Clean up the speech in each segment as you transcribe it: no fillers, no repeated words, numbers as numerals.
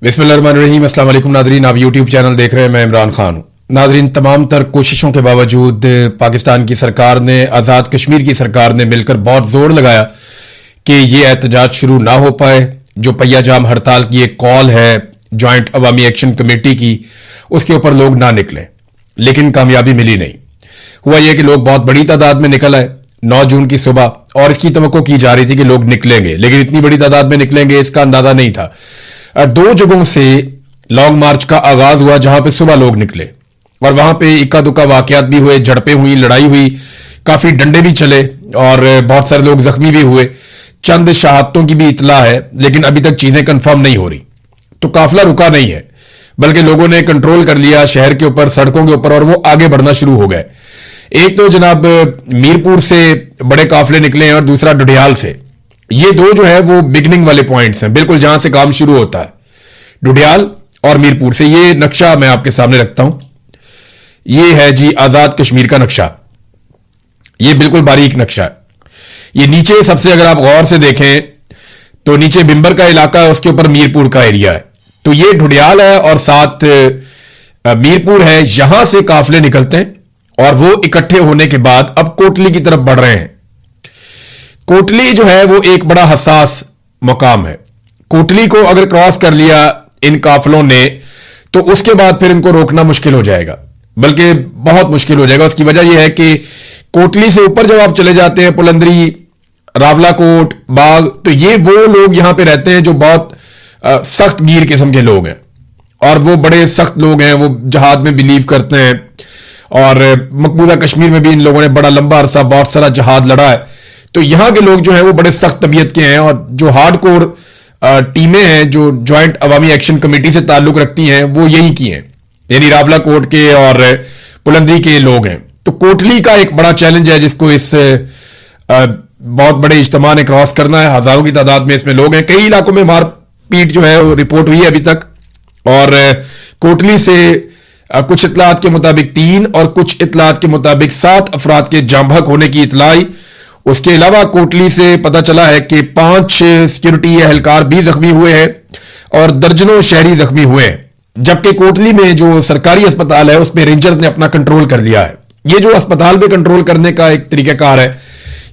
बिस्मिल्लाहिर्रहमानिर्रहीम। अस्सलाम वालेकुम नाजरीन, आप यूट्यूब चैनल देख रहे हैं, मैं इमरान खान हूं। नाजरीन, तमाम तर कोशिशों के बावजूद पाकिस्तान की सरकार ने, आज़ाद कश्मीर की सरकार ने मिलकर बहुत जोर लगाया कि ये एहतजाज शुरू ना हो पाए। जो पहिया जाम हड़ताल की एक कॉल है जॉइंट अवामी एक्शन कमेटी की, उसके ऊपर लोग ना निकले, लेकिन कामयाबी मिली नहीं। हुआ यह कि लोग बहुत बड़ी तादाद में निकल आए 9 जून की सुबह, और इसकी तवक्को की जा रही थी कि लोग निकलेंगे, लेकिन इतनी बड़ी तादाद में निकलेंगे इसका अंदाजा नहीं था। 2 जगहों से लॉन्ग मार्च का आगाज हुआ जहां पे सुबह लोग निकले, और वहां पे इक्का दुक्का वाकयात भी हुए, झड़पें हुई, लड़ाई हुई, काफी डंडे भी चले और बहुत सारे लोग जख्मी भी हुए। चंद शहादतों की भी इतला है, लेकिन अभी तक चीजें कंफर्म नहीं हो रही। तो काफिला रुका नहीं है, बल्कि लोगों ने कंट्रोल कर लिया शहर के ऊपर, सड़कों के ऊपर, और वो आगे बढ़ना शुरू हो गए। एक तो जनाब मीरपुर से बड़े काफिले निकले हैं और दूसरा डुडियाल से। ये दो जो है वो बिगनिंग वाले पॉइंट्स हैं, बिल्कुल जहां से काम शुरू होता है, डुडियाल और मीरपुर से। ये नक्शा मैं आपके सामने रखता हूं। ये है जी आजाद कश्मीर का नक्शा। ये बिल्कुल बारीक नक्शा है। ये नीचे सबसे अगर आप गौर से देखें तो नीचे बिंबर का इलाका है, उसके ऊपर मीरपुर का एरिया है। तो ये डुडियाल है और साथ मीरपुर है। यहां से काफिले निकलते हैं और वो इकट्ठे होने के बाद अब कोटली की तरफ बढ़ रहे हैं। कोटली जो है वो एक बड़ा हसास मकाम है। कोटली को अगर क्रॉस कर लिया इन काफिलों ने तो उसके बाद फिर इनको रोकना मुश्किल हो जाएगा, बल्कि बहुत मुश्किल हो जाएगा। उसकी वजह यह है कि कोटली से ऊपर जब आप चले जाते हैं, पुलंदरी, रावलाकोट, बाग, तो ये वो लोग यहां पे रहते हैं जो बहुत सख्त गिर किस्म के लोग हैं, और वो बड़े सख्त लोग हैं। वो जहाद में बिलीव करते हैं, और मकबूजा कश्मीर में भी इन लोगों ने बड़ा लंबा अरसा बहुत सारा जहाद लड़ा है। तो यहां के लोग जो हैं वो बड़े सख्त तबीयत के हैं, और जो हार्डकोर टीमें हैं जो ज्वाइंट अवामी एक्शन कमेटी से ताल्लुक रखती हैं वो यही की हैं, यानी रावलाकोट के और पुलंदरी के लोग हैं। तो कोटली का एक बड़ा चैलेंज है जिसको इस बहुत बड़े इज्तिमा ने क्रॉस करना है। हजारों की तादाद में इसमें लोग हैं। कई इलाकों में मारपीट जो है वो रिपोर्ट हुई है अभी तक, और कोटली से कुछ इतलात के मुताबिक 3 और कुछ इतलात के मुताबिक 7 अफराद के जाम बहक होने की इतला आई। उसके अलावा कोटली से पता चला है कि 5 सिक्योरिटी एहलकार भी जख्मी हुए हैं और दर्जनों शहरी जख्मी हुए हैं। जबकि कोटली में जो सरकारी अस्पताल है उसमें रेंजर्स ने अपना कंट्रोल कर लिया है। ये जो अस्पताल पे कंट्रोल करने का एक तरीकाकार है,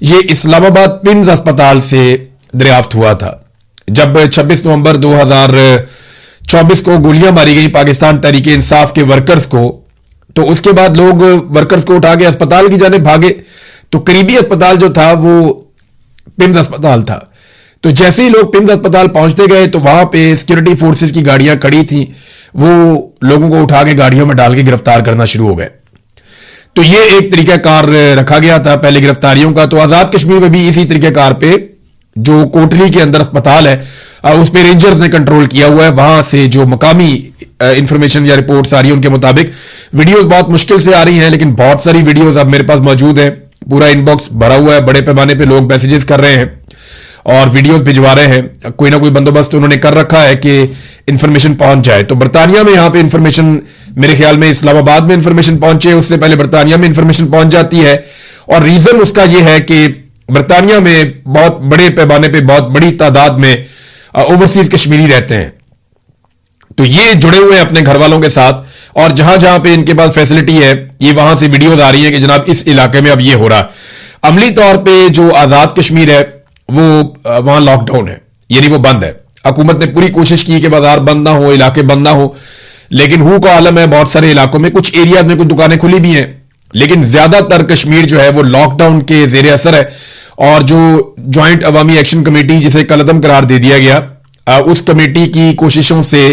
ये इस्लामाबाद पिम्स अस्पताल से दरियाफ्त हुआ था। जब 26 नवंबर 2024 को गोलियां मारी गई पाकिस्तान तहरीक इंसाफ के वर्कर्स को, तो उसके बाद लोग वर्कर्स को उठा के अस्पताल की जाने भागे। तो करीबी अस्पताल जो था वो पिम्स अस्पताल था। तो जैसे ही लोग पिम्स अस्पताल पहुंचते गए तो वहां पे सिक्योरिटी फोर्सेस की गाड़ियां खड़ी थी, वो लोगों को उठा के गाड़ियों में डाल के गिरफ्तार करना शुरू हो गए। तो ये एक तरीकाकार रखा गया था पहले गिरफ्तारियों का। तो आजाद कश्मीर में भी इसी तरीकाकार पे जो कोटली के अंदर अस्पताल है उस पर रेंजर्स ने कंट्रोल किया हुआ है। वहां से जो मकामी इंफॉर्मेशन या रिपोर्ट्स आ रही है उनके मुताबिक वीडियोस बहुत मुश्किल से आ रही हैं, लेकिन बहुत सारी वीडियोस अब मेरे पास मौजूद है। पूरा इनबॉक्स भरा हुआ है, बड़े पैमाने पे लोग मैसेजेस कर रहे हैं और वीडियोस भिजवा रहे हैं। कोई ना कोई बंदोबस्त उन्होंने कर रखा है कि इंफॉर्मेशन पहुंच जाए। तो बरतानिया में यहां पे इंफॉर्मेशन, मेरे ख्याल में इस्लामाबाद में इंफॉर्मेशन पहुंचे, उससे पहले बरतानिया में इंफॉर्मेशन पहुंच जाती है। और रीजन उसका यह है कि बरतानिया में बहुत बड़े पैमाने पे, बहुत बड़ी तादाद में ओवरसीज कश्मीरी रहते हैं। तो ये जुड़े हुए हैं अपने घर वालों के साथ, और जहां जहां पे इनके पास फैसिलिटी है, ये वहां से वीडियोस आ रही है कि जनाब इस इलाके में अब ये हो रहा है। अमली तौर पे जो आजाद कश्मीर है वो वहां लॉकडाउन है, यानी वो बंद है। हुकूमत ने पूरी कोशिश की कि बाजार बंद ना हो, इलाके बंद ना हो, लेकिन हु का आलम है। बहुत सारे इलाकों में, कुछ एरियाज में कुछ दुकानें खुली भी हैं, लेकिन ज्यादातर कश्मीर जो है वो लॉकडाउन के जेर असर है। और जो ज्वाइंट अवामी एक्शन कमेटी, जिसे कलअदम करार दे दिया गया, उस कमेटी की कोशिशों से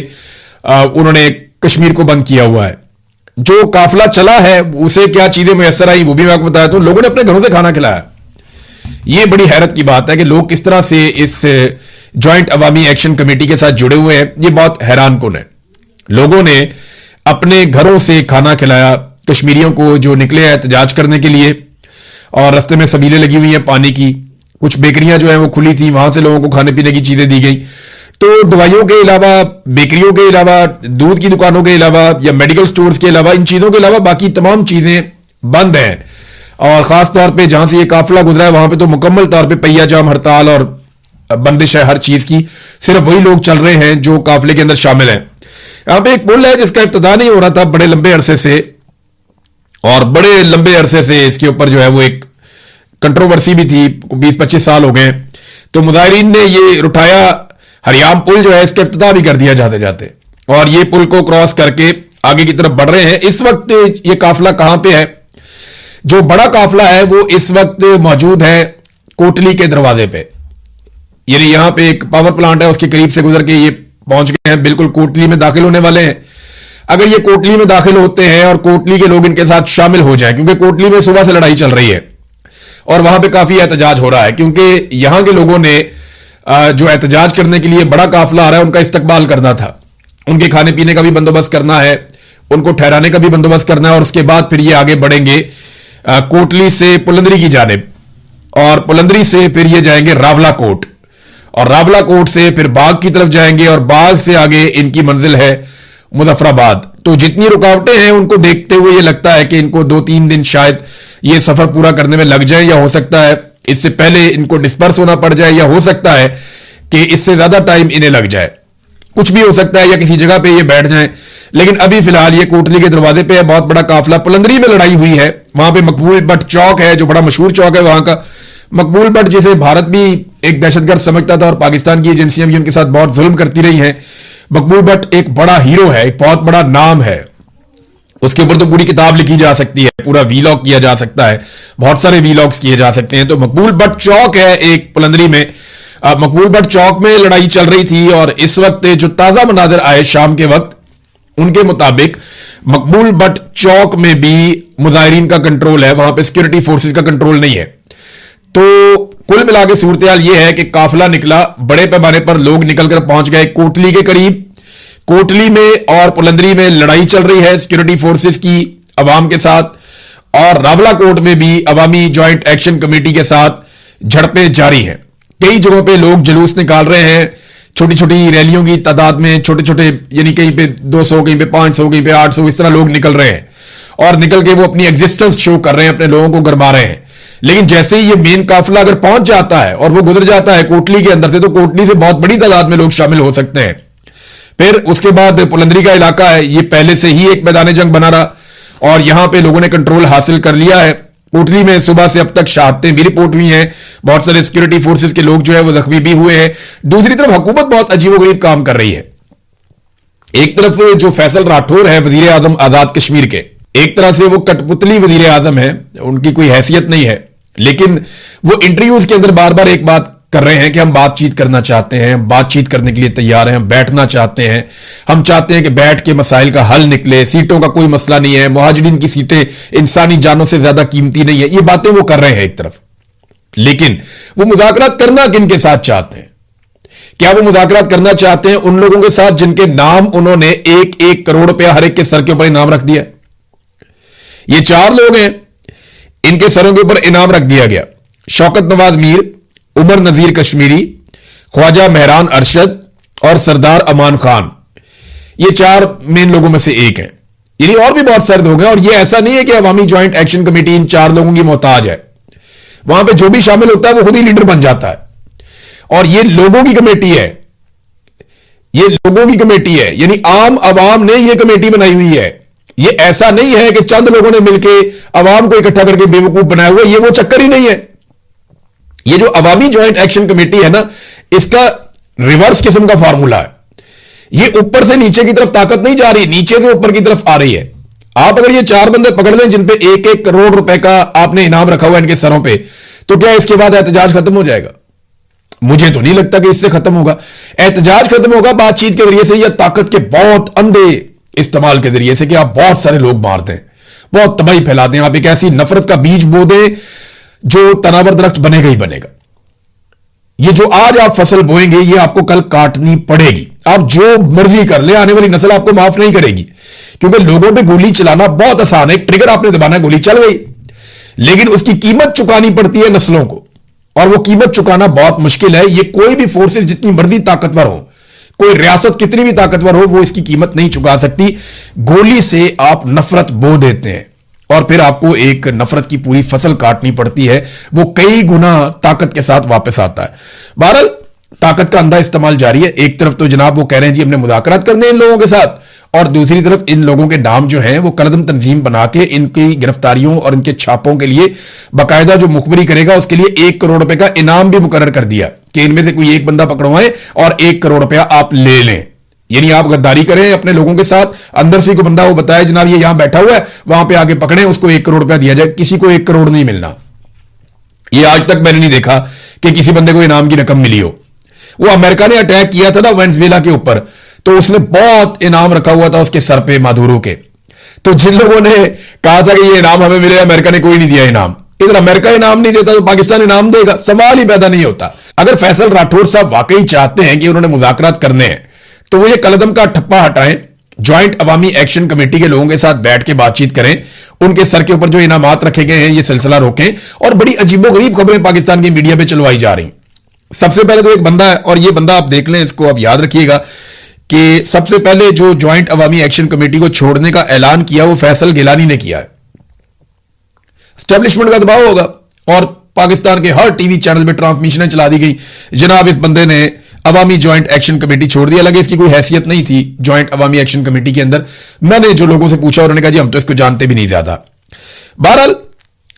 उन्होंने कश्मीर को बंद किया हुआ है। जो काफिला चला है उसे क्या चीजें मैसर आई वो भी मैं आपको बताया। तो लोगों ने अपने घरों से खाना खिलाया। ये बड़ी हैरत की बात है कि लोग किस तरह से इस ज्वाइंट अवामी एक्शन कमेटी के साथ जुड़े हुए हैं। ये बहुत हैरान कुन है। लोगों ने अपने घरों से खाना खिलाया कश्मीरियों को जो निकले हैं एहतजाज करने के लिए, और रास्ते में सबीलें लगी हुई हैं पानी की। कुछ बेकरियां जो हैं वो खुली थी, वहां से लोगों को खाने पीने की चीजें दी गई। तो दवाइयों के अलावा, बेकरियों के अलावा, दूध की दुकानों के अलावा या मेडिकल स्टोर्स के अलावा, इन चीजों के अलावा बाकी तमाम चीजें बंद हैं। और खास तौर पे जहां से ये काफिला गुजरा है वहां पे तो मुकम्मल तौर पे पहिया जाम हड़ताल और बंदिश है हर चीज की, सिर्फ वही लोग चल रहे हैं जो काफिले के अंदर शामिल हैं। यहां पे एक पुल है जिसका इब्तिदा नहीं हो रहा था बड़े लंबे अरसे से, और बड़े लंबे अरसे से इसके ऊपर जो है वो एक कंट्रोवर्सी भी थी, 20-25 साल हो गए। तो मुजाहिरीन ने ये रुठाया हरियाम पुल जो है इसका इफ्तिताह भी कर दिया जाते जाते, और ये पुल को क्रॉस करके आगे की तरफ बढ़ रहे हैं। इस वक्त ये काफिला कहां पे है? जो बड़ा काफिला है वो इस वक्त मौजूद है कोटली के दरवाजे पे, यानी यहां पे एक पावर प्लांट है उसके करीब से गुजर के ये पहुंच गए हैं, बिल्कुल कोटली में दाखिल होने वाले हैं। अगर ये कोटली में दाखिल होते हैं और कोटली के लोग इनके साथ शामिल हो जाएं, क्योंकि कोटली में सुबह से लड़ाई चल रही है और वहां पे काफी एहतजाज हो रहा है, क्योंकि यहां के लोगों ने जो एहतजाज करने के लिए बड़ा काफिला आ रहा है उनका इस्तकबाल करना था, उनके खाने पीने का भी बंदोबस्त करना है, उनको ठहराने का भी बंदोबस्त करना है, और उसके बाद फिर ये आगे बढ़ेंगे कोटली से पुलंदरी की जानिब, और पुलंदरी से फिर ये जाएंगे रावला कोट, और रावला कोट से फिर बाग की तरफ जाएंगे, और बाग से आगे इनकी मंजिल है मुजफ्फराबाद। तो जितनी रुकावटें हैं उनको देखते हुए ये लगता है कि इनको 2-3 दिन शायद ये सफर पूरा करने में लग जाए, या हो सकता है इससे पहले इनको डिस्पर्स होना पड़ जाए, या हो सकता है कि इससे ज्यादा टाइम इन्हें लग जाए, कुछ भी हो सकता है, या किसी जगह पे ये बैठ जाएं। लेकिन अभी फिलहाल ये कोटली के दरवाजे पे है बहुत बड़ा काफिला। पुलंदरी में लड़ाई हुई है, वहां पे मकबूल भट्ट चौक है जो बड़ा मशहूर चौक है वहां का। मकबूल भट्ट जिसे भारत भी एक दहशतगर्द समझता था और पाकिस्तान की एजेंसियां भी उनके साथ बहुत जुल्म करती रही हैं। मकबूल भट्ट एक बड़ा हीरो है, एक बहुत बड़ा नाम है, उसके ऊपर तो पूरी किताब लिखी जा सकती है, पूरा वीलॉग किया जा सकता है, बहुत सारे वीलॉग्स किए जा सकते हैं। तो मकबूल भट्ट चौक है एक पुलंदरी में, मकबूल भट्ट चौक में लड़ाई चल रही थी, और इस वक्त जो ताजा मनाजर आए शाम के वक्त उनके मुताबिक मकबूल भट्ट चौक में भी मुजाहिरीन का कंट्रोल है, वहां पे सिक्योरिटी फोर्सेस का कंट्रोल नहीं है। तो कुल मिला के सूरत हाल यह है कि काफिला निकला, बड़े पैमाने पर लोग निकलकर पहुंच गए कोटली के करीब। कोटली में और पुलंदरी में लड़ाई चल रही है सिक्योरिटी फोर्सेस की अवाम के साथ, और रावला कोट में भी अवामी ज्वाइंट एक्शन कमेटी के साथ झड़पें जारी हैं। कई जगहों पे लोग जुलूस निकाल रहे हैं, छोटी छोटी रैलियों की तादाद में, छोटे छोटे, यानी कहीं पे 200, कहीं पे 500, कहीं पे 800, इस तरह लोग निकल रहे हैं, और निकल के वो अपनी एग्जिस्टेंस शो कर रहे हैं, अपने लोगों को गरमा रहे हैं। लेकिन जैसे ही ये मेन काफिला अगर पहुंच जाता है और वो गुजर जाता है कोटली के अंदर से, तो कोटली से बहुत बड़ी तादाद में लोग शामिल हो सकते हैं। फिर उसके बाद पुलंदरी का इलाका है, ये पहले से ही एक मैदान जंग बना रहा, और यहां पे लोगों ने कंट्रोल हासिल कर लिया है। कोटली में सुबह से अब तक शहादतें भी रिपोर्ट हुई हैं, बहुत सारे सिक्योरिटी फोर्सेस के लोग जो है वो जख्मी भी हुए हैं। दूसरी तरफ हुकूमत बहुत अजीबोगरीब काम कर रही है। एक तरफ जो फैसल राठौर है वजीर आजम आजाद कश्मीर के, एक तरह से वो कठपुतली वजीर आजम है, उनकी कोई हैसियत नहीं है, लेकिन वो इंटरव्यूज के अंदर बार बार एक बात कर रहे हैं कि हम बातचीत करना चाहते हैं, बातचीत करने के लिए तैयार हैं, हम बैठना चाहते हैं, हम चाहते हैं कि बैठ के मसाइल का हल निकले, सीटों का कोई मसला नहीं है, मुहाजिरीन की सीटें इंसानी जानों से ज्यादा कीमती नहीं है, ये बातें वो कर रहे हैं एक तरफ। लेकिन वो मुज़ाकरात करना किन के साथ चाहते हैं? क्या वो मुज़ाकरात करना चाहते हैं उन लोगों के साथ जिनके नाम उन्होंने 1-1 करोड़ रुपया हर एक के सर के ऊपर इनाम रख दिया? ये 4 लोग हैं, इनके सरों के ऊपर इनाम रख दिया गया। शौकत नवाज मीर, उमर नजीर कश्मीरी, ख्वाजा मेहरान अरशद और सरदार अमान खान, ये 4 मेन लोगों में से एक हैं। यानी और भी बहुत सारे लोग हैं, और ये ऐसा नहीं है कि अवामी ज्वाइंट एक्शन कमेटी इन 4 लोगों की मोहताज है। वहां पे जो भी शामिल होता है वो खुद ही लीडर बन जाता है, और ये लोगों की कमेटी है, ये लोगों की कमेटी है, यानी आम अवाम ने ये कमेटी बनाई हुई है। ये ऐसा नहीं है कि चंद लोगों ने मिलकर अवाम को इकट्ठा करके बेवकूफ बनाया हुआ, ये वो चक्कर ही नहीं है। ये जो अवामी ज्वाइंट एक्शन कमेटी है ना, इसका रिवर्स किस्म का फार्मूला है। ये ऊपर से नीचे की तरफ ताकत नहीं जा रही, नीचे से ऊपर की तरफ आ रही है। आप अगर ये 4 बंदे पकड़ लें जिन पे 1-1 करोड़ रुपए का आपने इनाम रखा हुआ है इनके सरों पे, तो क्या इसके बाद एहतजाज खत्म हो जाएगा? मुझे तो नहीं लगता कि इससे खत्म होगा। एहतजाज खत्म होगा बातचीत के जरिए से, या ताकत के बहुत अंधे इस्तेमाल के जरिए से, कि आप बहुत सारे लोग मार दें, बहुत तबाही फैला दें, आप एक ऐसी नफरत का बीज बो दें जो तनावर दरख्त बनेगा ही बनेगा। ये जो आज आप फसल बोएंगे ये आपको कल काटनी पड़ेगी। आप जो मर्जी कर ले, आने वाली नस्ल आपको माफ नहीं करेगी, क्योंकि लोगों पे गोली चलाना बहुत आसान है। एक ट्रिगर आपने दबाना, गोली चल गई, लेकिन उसकी कीमत चुकानी पड़ती है नस्लों को, और वो कीमत चुकाना बहुत मुश्किल है। ये कोई भी फोर्सेस जितनी मर्जी ताकतवर हो, कोई रियासत कितनी भी ताकतवर हो, वो इसकी कीमत नहीं चुका सकती। गोली से आप नफरत बो देते हैं, और फिर आपको एक नफरत की पूरी फसल काटनी पड़ती है, वो कई गुना ताकत के साथ वापस आता है। बहरहाल ताकत का अंधा इस्तेमाल जारी है। एक तरफ तो जनाब वो कह रहे हैं जी हमने मुज़ाकरात करने इन लोगों के साथ, और दूसरी तरफ इन लोगों के नाम जो हैं वो कलदम तंजीम बना के इनकी गिरफ्तारियों और इनके छापों के लिए बाकायदा जो मुखबरी करेगा उसके लिए 1 करोड़ रुपए का इनाम भी मुकर्रर कर दिया कि इनमें से कोई एक बंदा पकड़वाएं और 1 करोड़ रुपया आप ले लें। यानी आप गद्दारी करें अपने लोगों के साथ, अंदर से कोई बंदा वो बताए जनाब ये यहां बैठा हुआ है, वहां पे आगे पकड़े, उसको 1 करोड़ रुपया दिया जाए। किसी को 1 करोड़ नहीं मिलना। ये आज तक मैंने नहीं देखा कि किसी बंदे को इनाम की रकम मिली हो। वो अमेरिका ने अटैक किया था ना वेनेजुएला के ऊपर, तो उसने बहुत इनाम रखा हुआ था उसके सर पे मादुरो के। तो जिन लोगों ने कहा था कि ये इनाम हमें मिले, अमेरिका ने कोई नहीं दिया इनाम। इधर अमेरिका इनाम नहीं देता तो पाकिस्तान इनाम देगा? सवाल ही पैदा नहीं होता। अगर फैसल राठौर साहब वाकई चाहते हैं कि उन्होंने मुज़ाकरात करने हैं तो वो ये कलदम का ठप्पा हटाएं, ज्वाइंट अवामी एक्शन कमेटी के लोगों के साथ बैठ के बातचीत करें, उनके सर के ऊपर जो इनामात रखे गए हैं ये सिलसिला रोकें। और बड़ी अजीबोगरीब खबरें पाकिस्तान की मीडिया पे चलवाई जा रही। सबसे पहले तो एक बंदा है, और ये बंदा आप देख लें, इसको आप याद रखिएगा कि सबसे पहले जो ज्वाइंट अवामी एक्शन कमेटी को छोड़ने का ऐलान किया वो फैसल गिलानी ने किया है। एस्टेब्लिशमेंट का दबाव होगा और पाकिस्तान के हर टीवी चैनल पे ट्रांसमिशनें चला दी गई, जनाब इस बंदे ने अवामी ज्वाइंट एक्शन कमेटी छोड़ दिया। लगे इसकी कोई हैसियत नहीं थी ज्वाइंट अवामी एक्शन कमेटी के अंदर। मैंने जो लोगों से पूछा उन्होंने कहा जी हम तो इसको जानते भी नहीं ज्यादा। बहरहाल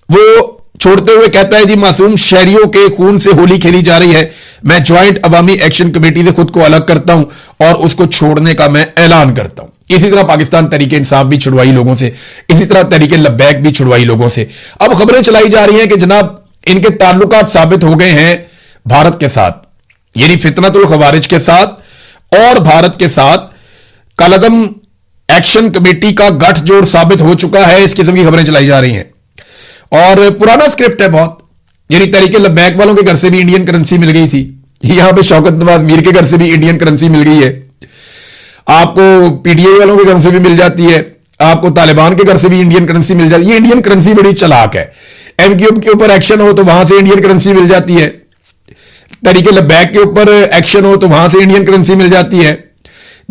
वो छोड़ते हुए कहता है जी मासूम शहरियों के खून से होली खेली जा रही है, मैं ज्वाइंट अवामी एक्शन कमेटी से खुद को अलग करता हूं और उसको छोड़ने का मैं ऐलान करता हूं। इसी तरह पाकिस्तान तहरीक इंसाफ भी छुड़वाई लोगों से, इसी तरह तहरीक लब्बैक भी छुड़वाई लोगों से। अब खबरें चलाई जा रही हैं कि जनाब इनके ताल्लुकात साबित हो गए हैं भारत के साथ, यानी फितनतुल खवारिज के साथ और भारत के साथ कलदम एक्शन कमेटी का गठजोड़ साबित हो चुका है। इस किस्म की खबरें चलाई जा रही हैं और पुराना स्क्रिप्ट है बहुत, यानी तहरीक लब्बैक वालों के घर से भी इंडियन करेंसी मिल गई थी, यहां पे शौकत नवाज मीर के घर से भी इंडियन करेंसी मिल गई है, आपको पीटीआई वालों के घर से भी मिल जाती है, आपको तालिबान के घर से भी इंडियन करेंसी मिल जाती है। ये इंडियन करेंसी बड़ी चालाक है। एमक्यूएम के ऊपर एक्शन हो तो वहां से इंडियन करेंसी मिल जाती है, तहरीक लब्बैक के ऊपर एक्शन हो तो वहां से इंडियन करेंसी मिल जाती है।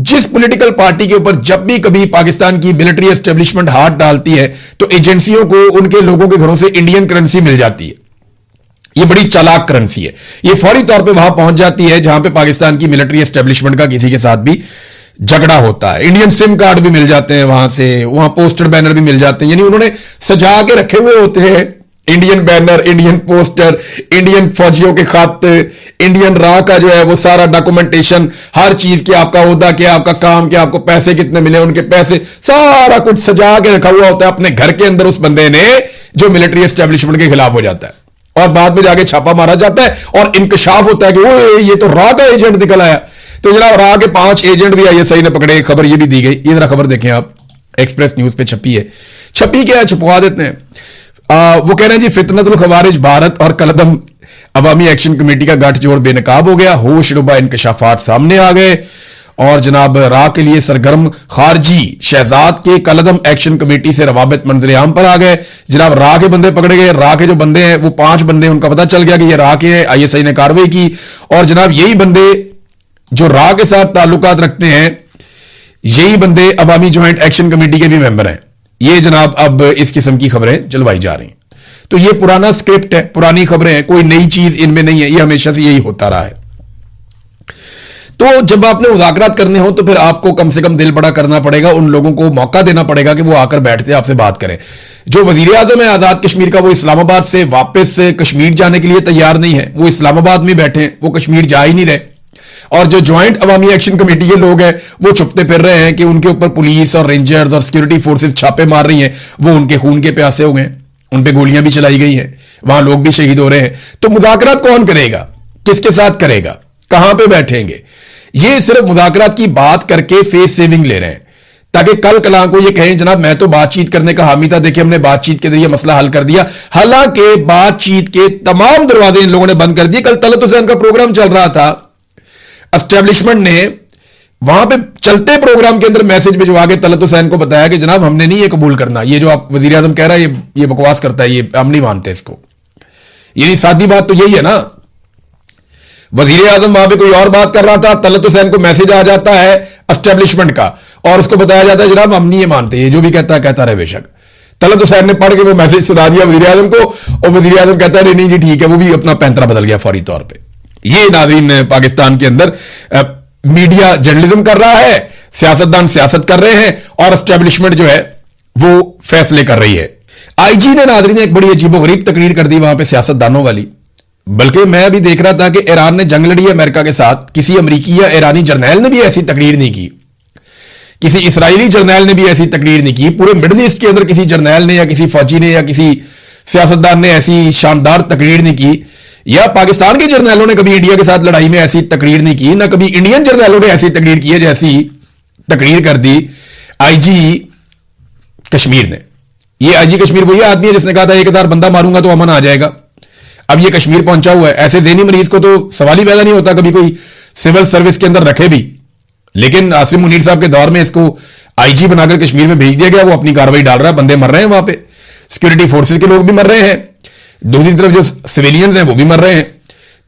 जिस पॉलिटिकल पार्टी के ऊपर जब भी कभी पाकिस्तान की मिलिट्री एस्टेब्लिशमेंट हाथ डालती है तो एजेंसियों को उनके लोगों के घरों से इंडियन करेंसी मिल जाती है। ये बड़ी चालाक करेंसी है, ये फौरी तौर पे वहां पहुंच जाती है जहां पे पाकिस्तान की मिलिट्री एस्टेब्लिशमेंट का किसी के साथ भी झगड़ा होता है। इंडियन सिम कार्ड भी मिल जाते हैं वहां से, वहां पोस्टर बैनर भी मिल जाते हैं, यानी उन्होंने सजा के रखे हुए होते हैं Indian banner, Indian poster, Indian फौजियों के खत, इंडियन राह का जो है वो सारा डॉक्यूमेंटेशन, हर चीज की, आपका ओहदा क्या, आपका काम क्या, आपको पैसे कितने मिले, उनके पैसे, सारा कुछ सजा के रखा हुआ होता है अपने घर के अंदर उस बंदे ने जो मिलिट्री एस्टेब्लिशमेंट के खिलाफ हो जाता है। और बाद में जाके छापा मारा जाता है और इंकशाफ होता है कि वो ये तो राह का एजेंट निकल आया। तो जनाब राह के 5 एजेंट भी आईएसआई ने पकड़े, खबर ये भी दी गई। ये जरा खबर देखें आप, एक्सप्रेस न्यूज पे छपी है। छपी क्या है, छुपवा देते हैं। वो कह रहे हैं जी फितनतुल खवारिज भारत और कलदम अवामी एक्शन कमेटी का गठजोड़ बेनकाब हो गया, होशरुबा इंकशाफात सामने आ गए और जनाब राह के लिए सरगर्म खारजी शहजाद के कलदम एक्शन कमेटी से रवाबित मंजर आम पर आ गए। जनाब राह के बंदे पकड़े गए, राह के जो बंदे हैं वो 5 बंदे, उनका पता चल गया कि ये राह के हैं, आईएसआई ने कार्रवाई की और जनाब यही बंदे जो राह के साथ ताल्लुकात रखते हैं, यही बंदे अवामी ज्वाइंट एक्शन कमेटी के भी मेंबर हैं। ये जनाब अब इस किस्म की खबरें चलवाई जा रही हैं। तो ये पुराना स्क्रिप्ट है, पुरानी खबरें हैं, कोई नई चीज इनमें नहीं है, ये हमेशा से यही होता रहा है। तो जब आपने मुज़ाकरात करने हो तो फिर आपको कम से कम दिल बड़ा करना पड़ेगा, उन लोगों को मौका देना पड़ेगा कि वो आकर बैठते आपसे बात करें। जो वजीर आजम है आजाद कश्मीर का, वो इस्लामाबाद से वापस कश्मीर जाने के लिए तैयार नहीं है, वो इस्लामाबाद में बैठे हैं, वो कश्मीर जा ही नहीं रहे। और जो ज्वाइंट अवामी एक्शन कमेटी के लोग हैं वो छुपते फिर रहे हैं कि उनके ऊपर पुलिस और रेंजर्स और सिक्योरिटी फोर्सेस छापे मार रही हैं, वो उनके खून के प्यासे हो गए, उन पे गोलियां भी चलाई गई हैं, वहां लोग भी शहीद हो रहे हैं। तो मुज़ाकरात कौन करेगा, किसके साथ करेगा, कहां पे बैठेंगे? ये सिर्फ मुज़ाकरात की बात करके फेस सेविंग ले रहे हैं ताकि कल कलां को ये कहें जनाब मैं तो बातचीत करने का हामी था, देखिए हमने बातचीत के जरिए मसला हल कर दिया। हालांकि बातचीत के तमाम दरवाजे इन लोगों ने बंद कर दिए। कल तलत हुसैन का प्रोग्राम चल रहा था, एस्टेब्लिशमेंट ने वहां पे चलते प्रोग्राम के अंदर मैसेज भिजवा के तलत हुसैन को बताया कि जनाब हमने नहीं ये कबूल करना, ये जो आप वजीर आजम कह रहा है ये बकवास करता है, ये हम नहीं मानते इसको। यानी सादी बात तो यही है ना, वजीर आजम वहां पे कोई और बात कर रहा था, तलत हुसैन को मैसेज आ जाता है एस्टेब्लिशमेंट का और उसको बताया जाता है जनाब हम नहीं ये मानते, ये जो भी कहता है कहता रहे बेशक। तलत हुसैन ने पढ़ के वो मैसेज सुना दिया वजीर आजम को और वजीर आजम कहता है नहीं जी ठीक है, वो भी अपना पैंतरा बदल गया फौरी तौर पर। ये नाज़रीन पाकिस्तान के अंदर मीडिया जर्नलिज्म कर रहा है, सियासतदान सियासत कर रहे हैं और एस्टेब्लिशमेंट जो है वो फैसले कर रही है। आईजी ने नाज़रीन एक बड़ी अजीबोगरीब तकरीर कर दी वहां पे सियासतदानों वाली। बल्कि मैं अभी देख रहा था कि ईरान ने जंग लड़ी अमेरिका के साथ, किसी अमरीकी या ईरानी जर्नैल ने भी ऐसी तकरीर नहीं की, किसी इसराइली जर्नैल ने भी ऐसी तकरीर नहीं की, पूरे मिडल ईस्ट के अंदर किसी जर्नैल ने या किसी फौजी ने या किसी सियासतदान ने ऐसी शानदार तकरीर नहीं की, या पाकिस्तान के जर्नैलों ने कभी इंडिया के साथ लड़ाई में ऐसी तकरीर नहीं की, ना कभी इंडियन जर्नैलों ने ऐसी तकरीर की है जैसी तकरीर कर दी आईजी कश्मीर ने। ये आईजी कश्मीर वही आदमी है जिसने कहा था 1000 बंदा मारूंगा तो अमन आ जाएगा। अब ये कश्मीर पहुंचा हुआ है। ऐसे ज़हनी मरीज को तो सवाल ही पैदा नहीं होता कभी कोई सिविल सर्विस के अंदर रखे भी, लेकिन आसिम मुनीर साहब के दौर में इसको आईजी बनाकर कश्मीर में भेज दिया गया। वो अपनी कार्रवाई डाल रहा है, बंदे मर रहे हैं वहां पे, सिक्योरिटी फोर्सेज के लोग भी मर रहे हैं, दूसरी तरफ जो सिविलियंस हैं वो भी मर रहे हैं।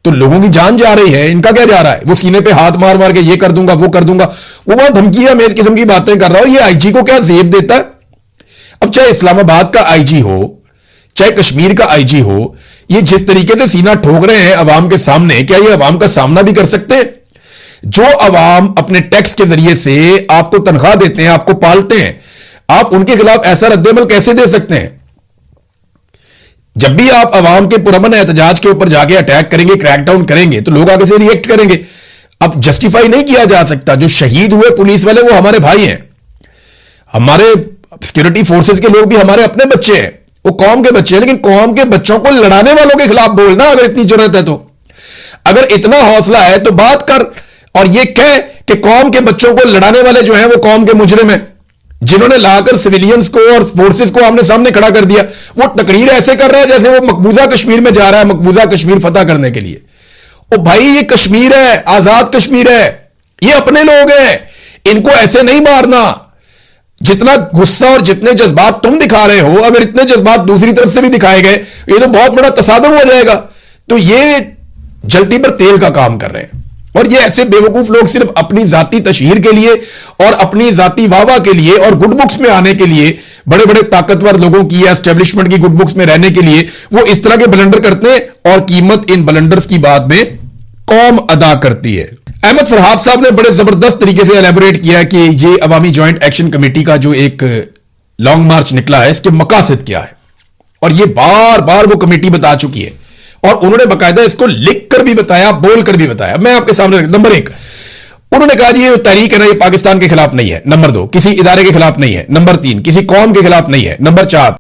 तो लोगों की जान जा रही है, इनका क्या जा रहा है? वो सीने पे हाथ मार मार के ये कर दूंगा वो कर दूंगा, वो वहां धमकियां मेज किस्म की बातें कर रहा हो। ये आईजी को क्या जेब देता है? अब चाहे इस्लामाबाद का आईजी हो, चाहे कश्मीर का आईजी हो, ये जिस तरीके से सीना ठोक रहे हैं अवाम के सामने, क्या ये अवाम का सामना भी कर सकते हैं? जो अवाम अपने टैक्स के जरिए से आपको तनख्वाह देते हैं, आपको पालते हैं, आप उनके खिलाफ ऐसा रद्देमल कैसे दे सकते हैं? जब भी आप अवाम के पुरअमन एहतजाज के ऊपर जाके अटैक करेंगे, क्रैकडाउन करेंगे, तो लोग आगे से रिएक्ट करेंगे। अब जस्टिफाई नहीं किया जा सकता, जो शहीद हुए पुलिस वाले वो हमारे भाई हैं, हमारे सिक्योरिटी फोर्सेस के लोग भी हमारे अपने बच्चे हैं, वो कौम के बच्चे हैं, लेकिन कौम के बच्चों को लड़ाने वालों के खिलाफ बोलना, अगर इतनी जरूरत है तो, अगर इतना हौसला है तो बात कर और ये कह कि कौम के बच्चों को लड़ाने वाले जो हैं वो कौम के मुजरिम हैं, जिन्होंने लाकर सिविलियंस को और फोर्सेस को आमने सामने खड़ा कर दिया। वो तकरीर ऐसे कर रहा है जैसे वो मकबूजा कश्मीर में जा रहा है, मकबूजा कश्मीर फतह करने के लिए। ओ भाई, ये कश्मीर है, आजाद कश्मीर है, ये अपने लोग हैं, इनको ऐसे नहीं मारना। जितना गुस्सा और जितने जज्बात तुम दिखा रहे हो, अगर इतने जज्बात दूसरी तरफ से भी दिखाए गए, ये तो बहुत बड़ा तसादुम हो जाएगा। तो ये जल्दी पर तेल का काम कर रहे हैं, और ये ऐसे बेवकूफ लोग सिर्फ अपनी जाती तशहीर के लिए और अपनी जाती वाहवाह के लिए और गुड बुक्स में आने के लिए, बड़े बड़े ताकतवर लोगों की या एस्टेब्लिशमेंट की गुड बुक्स में रहने के लिए वो इस तरह के ब्लंडर करते हैं, और कीमत इन ब्लंडर्स की बाद में कौम अदा करती है। अहमद फरहाद साहब ने बड़े जबरदस्त तरीके से एलैबोरेट किया कि ये अवामी ज्वाइंट एक्शन कमेटी का जो एक लॉन्ग मार्च निकला है, इसके मकासद क्या है, और ये बार बार वो कमेटी बता चुकी है, और उन्होंने बाकायदा इसको लिख कर भी बताया, बोल कर भी बताया। मैं आपके सामने, नंबर 1, उन्होंने कहा ये तहरीक है ना, ये पाकिस्तान के खिलाफ नहीं है। नंबर 2, किसी इदारे के खिलाफ नहीं है। नंबर 3, किसी कौम के खिलाफ नहीं है। नंबर 4,